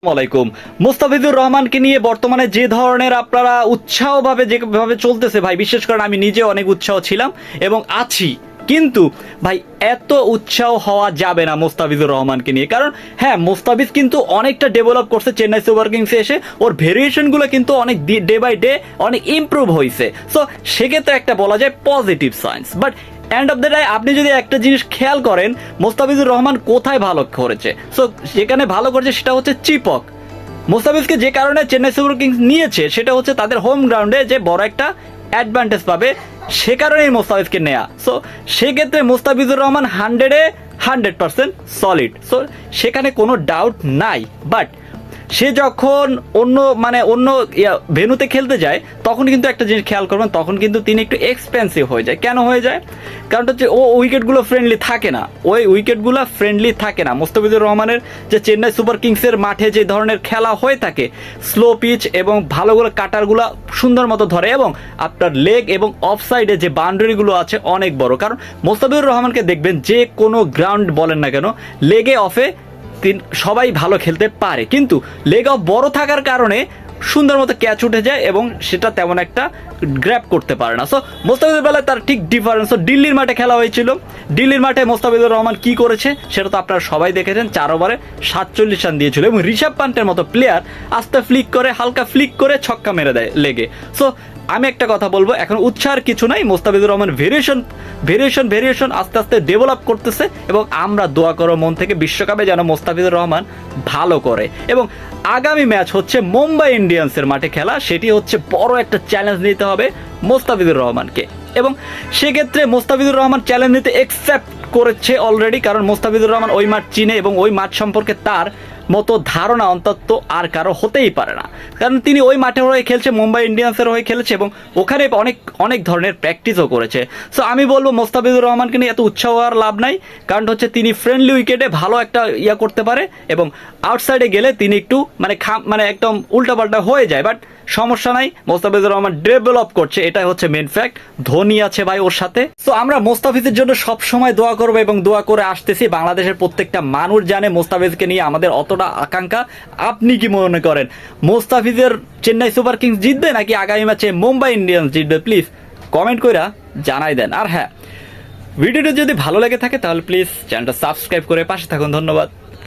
আসসালামাইকুম। মুস্তাফিজুর রহমানকে নিয়ে বর্তমানে যে ধরনের আপনারা উৎসাহভাবে যেভাবে চলতেছে ভাই, বিশেষ করে আমি নিজে অনেক উৎসাহ ছিলাম এবং আছি, কিন্তু ভাই এত উৎসাহ হওয়া যাবে না মুস্তাফিজুর রহমানকে নিয়ে। কারণ হ্যাঁ, মুস্তাফিজ কিন্তু অনেকটা ডেভেলপ করছে চেন্নাই সুপার কিংসে এসে, ওর ভেরিয়েশনগুলো কিন্তু অনেক ডে বাই ডে অনেক ইমপ্রুভ হয়েছে। সো সেক্ষেত্রে একটা বলা যায় positive science. But end of the day আপনি যদি একটা জিনিস খেয়াল করেন, মোস্তাফিজুর রহমান কোথায় ভালো করেছে, সো যেখানে ভালো করেছে সেটা হচ্ছে চিপক। মোস্তাফিজকে যে কারণে চেন্নাই সুপার কিংস নিয়েছে সেটা হচ্ছে তাদের হোম গ্রাউন্ডে যে বড় একটা অ্যাডভান্টেজ পাবে, সে কারণেই মোস্তাফিজকে নেয়া। সো সেক্ষেত্রে মোস্তাফিজুর রহমান 100% সলিড, সো সেখানে কোনো ডাউট নাই। বাট সে যখন অন্য ভেন্যুতে খেলতে যায় তখন কিন্তু একটা জিনিস খেয়াল করবেন, তখন কিন্তু তিনি একটু এক্সপেন্সিভ হয়ে যায়। কেন হয়ে যায়? কারণ হচ্ছে উইকেটগুলো ফ্রেন্ডলি থাকে না, উইকেটগুলো ফ্রেন্ডলি থাকে না। মুস্তাফিজুর রহমানের যে চেন্নাই সুপার কিংসের মাঠে যে ধরনের খেলা হয়ে থাকে, স্লো পিচ এবং ভালো করে কাটারগুলো সুন্দর মতো ধরে, এবং আপনার লেগ এবং অফ সাইডে যে বাউন্ডারিগুলো আছে অনেক বড়। কারণ মুস্তাফিজুর রহমানকে দেখবেন যে কোনো গ্রাউন্ড বলেন না কেন, লেগে অফে সবাই ভালো খেলতে পারে, কিন্তু লেগ অফ বড় থাকার কারণে সুন্দর মতো ক্যাচ উঠে যায় এবং সেটা তেমন একটা গ্র্যাব করতে পারে না। সো মোস্তাফিজুর বেলায় তার ঠিক ডিফারেন্স। দিল্লির মাঠে খেলা হয়েছিল, দিল্লির মাঠে মোস্তাফিজুর রহমান কি করেছে সেটা তো আপনারা সবাই দেখেছেন। 4 ওভারে 47 রান দিয়েছিল এবং ঋষভ পান্টের মতো প্লেয়ার আস্তে হালকা ফ্লিক করে ছক্কা মেরে দেয় লেগে। সো আমি একটা কথা বলবো, এখন উৎসাহের কিছু নাই। মোস্তাফিজুর রহমান ভেরিয়েশন আস্তে আস্তে ডেভেলপ করতেছে এবং আমরা দোয়া করো মন থেকে বিশ্বকাপে যেন মোস্তাফিজুর রহমান ভালো করে। এবং আগামী ম্যাচ হচ্ছে মুম্বাই ইন্ডিয়ান্সের মাঠে খেলা, সেটি হচ্ছে বড় একটা চ্যালেঞ্জ নিতে হবে মোস্তাফিজুর রহমানকে, এবং সেক্ষেত্রে মোস্তাফিজুর রহমান চ্যালেঞ্জ নিতে অ্যাকসেপ্ট করেছে অলরেডি। কারণ মোস্তাফিজুর রহমান ওই মাঠ চিনে এবং ওই মাঠ সম্পর্কে তার মতো ধারণা অন্তত আর কারো হতেই পারে না। কারণ তিনি ওই মাঠের হয়ে খেলছে, মুম্বাই ইন্ডিয়ান্সের হয়ে খেলেছে এবং ওখানে অনেক ধরনের প্র্যাকটিসও করেছে। সো আমি বলবো মোস্তাফিজুর রহমানকে নিয়ে এত উৎসাহ হওয়ার লাভ নাই। কারণ হচ্ছে তিনি ফ্রেন্ডলি উইকেটে ভালো একটা করতে পারে এবং আউটসাইডে গেলে তিনি একটু একদম উল্টাপাল্টা হয়ে যায়। বাট সমস্যা নাই, মোস্তাফিজুর রহমান ডেভেলপ করছে, এটাই হচ্ছে মেন ফ্যাক্ট। ধোনি আছে ভাই ওর সাথে। তো আমরা মোস্তাফিজের জন্য সব সময় দোয়া করবো এবং দোয়া করে আসতেছি। বাংলাদেশের প্রত্যেকটা মানুষ জানে মোস্তাফিজকে নিয়ে আমাদের অতটা আকাঙ্ক্ষা। আপনি কি মনে করেন মোস্তাফিজের চেন্নাই সুপার কিংস জিতবে নাকি আগামী ম্যাচে মুম্বাই ইন্ডিয়ান্স জিতবে? প্লিজ কমেন্ট কইরা জানাই দেন। আর হ্যাঁ, ভিডিওটা যদি ভালো লেগে থাকে তাহলে প্লিজ চ্যানেলটা সাবস্ক্রাইব করে পাশে থাকুন। ধন্যবাদ।